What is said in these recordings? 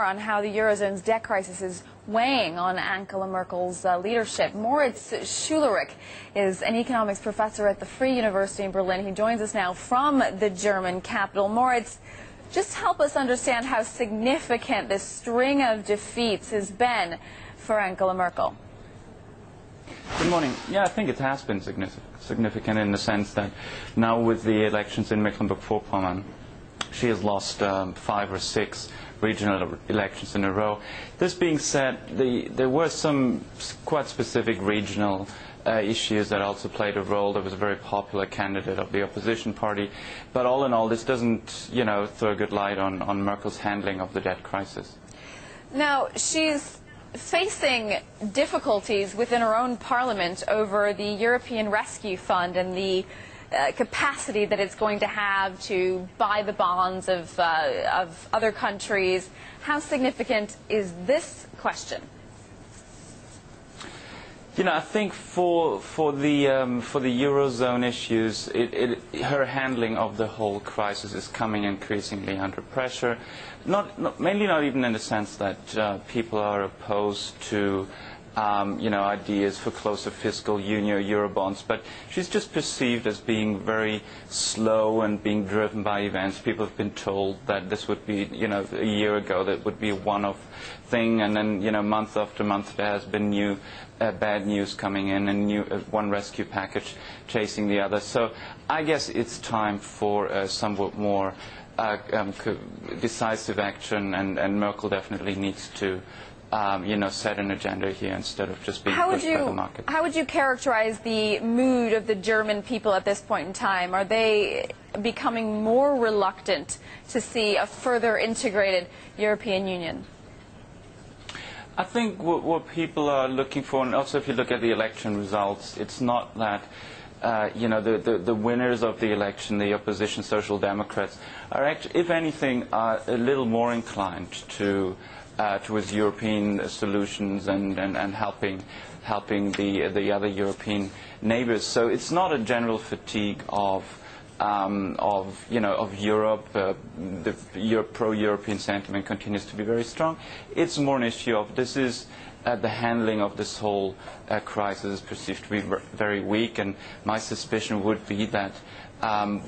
more on how the Eurozone's debt crisis is weighing on Angela Merkel's leadership. Moritz Schularick is an economics professor at the Free University in Berlin. He joins us now from the German capital. Moritz, just help us understand how significant this string of defeats has been for Angela Merkel. Good morning. Yeah, I think it has been significant in the sense that now with the elections in Mecklenburg-Vorpommern, she has lost 5 or 6 regional elections in a row. This being said, there were some quite specific regional issues that also played a role. There was a very popular candidate of the opposition party. But all in all, this doesn't, throw a good light on Merkel's handling of the debt crisis. Now, she's facing difficulties within her own parliament over the European Rescue Fund and the capacity that it's going to have to buy the bonds of other countries. How significant is this question? I think for the Eurozone issues, her handling of the whole crisis is coming increasingly under pressure. Mainly not even in the sense that people are opposed to ideas for closer fiscal union or Eurobonds, but she's just perceived as being very slow and being driven by events. People have been told that this would be, a year ago, that would be a one-off thing, and then, month after month there has been bad news coming in, and one rescue package chasing the other. So I guess it's time for somewhat more decisive action, and Merkel definitely needs to set an agenda here instead of just being pushed by the market. How would you characterize the mood of the German people at this point in time? Are they becoming more reluctant to see a further integrated European Union? I think what people are looking for, and also if you look at the election results, it's not that the winners of the election, the opposition Social Democrats, are actually, if anything, are a little more inclined towards European solutions and helping the other European neighbors. So it's not a general fatigue of Europe. The pro-European sentiment continues to be very strong. It's more an issue of the handling of this whole crisis is perceived to be very weak, and my suspicion would be that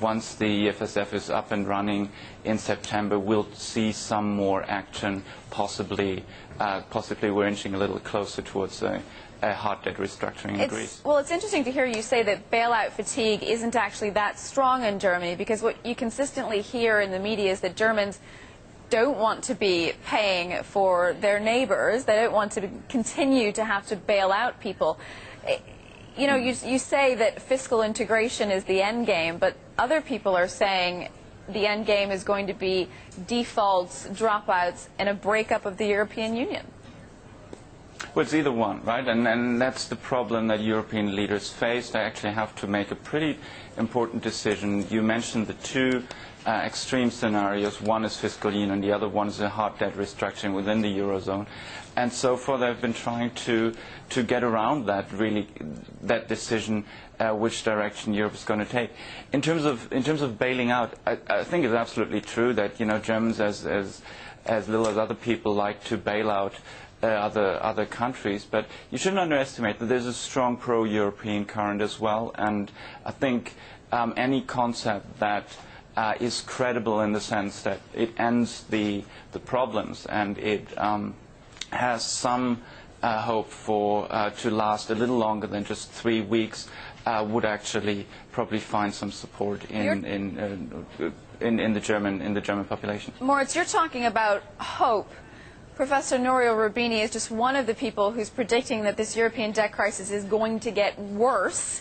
once the FSF is up and running in September, we'll see some more action. Possibly we're inching a little closer towards a hard debt restructuring in Greece. Well, it's interesting to hear you say that bailout fatigue isn't actually that strong in Germany, because what you consistently hear in the media is that Germans don't want to be paying for their neighbors. They don't want to continue to have to bail out people. You say that fiscal integration is the end game, but other people are saying the end game is going to be defaults, dropouts, and a breakup of the European Union. Well, it's either one, right? And that's the problem that European leaders face. They actually have to make a pretty important decision. You mentioned the two extreme scenarios. One is fiscal union, the other one is a hard debt restructuring within the Eurozone. And so far they've been trying to get around that decision, which direction Europe is going to take. In terms of bailing out, I think it's absolutely true that Germans as little as other people like to bail out other countries, but you shouldn't underestimate that there's a strong pro-European current as well, and I think any concept that is credible in the sense that it ends the problems and it has some hope to last a little longer than just 3 weeks would actually probably find some support in the German population. Moritz, you're talking about hope. Professor Nouriel Roubini is just one of the people who's predicting that this European debt crisis is going to get worse.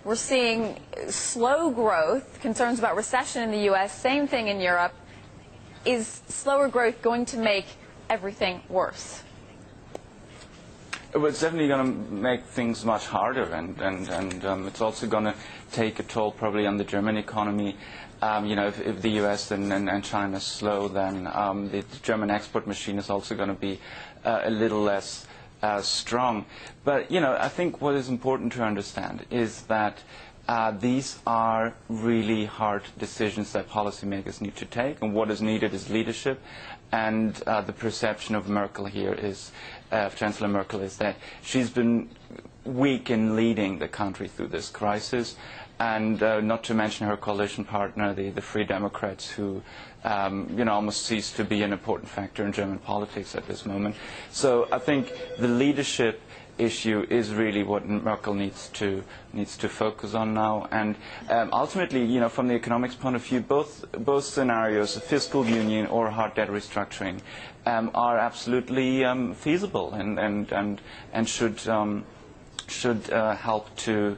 We're seeing slow growth, concerns about recession in the U.S., same thing in Europe. Is slower growth going to make everything worse? Well, it's definitely going to make things much harder, and it's also going to take a toll probably on the German economy. If the U.S. and China is slow, then the German export machine is also going to be a little less strong. But I think what is important to understand is that these are really hard decisions that policymakers need to take, and what is needed is leadership. And the perception of Merkel here is, of Chancellor Merkel, is that she's been weak in leading the country through this crisis, and not to mention her coalition partner, the Free Democrats, who almost cease to be an important factor in German politics at this moment. So I think the leadership issue is really what Merkel needs to focus on now, and ultimately, from the economics point of view, both scenarios, fiscal union or hard debt restructuring, are absolutely feasible and should help to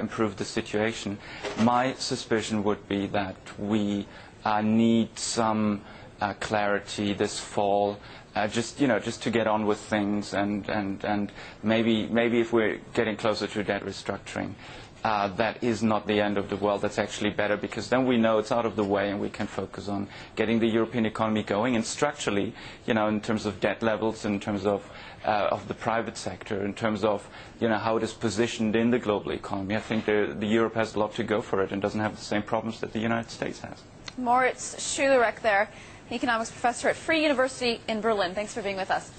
improve the situation. My suspicion would be that we need some clarity this fall. Just to get on with things, and maybe if we're getting closer to debt restructuring, that is not the end of the world. That's actually better, because then we know it's out of the way and we can focus on getting the European economy going. And structurally, in terms of debt levels, in terms of the private sector, in terms of how it is positioned in the global economy, I think the Europe has a lot to go for it and doesn't have the same problems that the United States has. Moritz Schularick there, economics professor at Free University in Berlin. Thanks for being with us.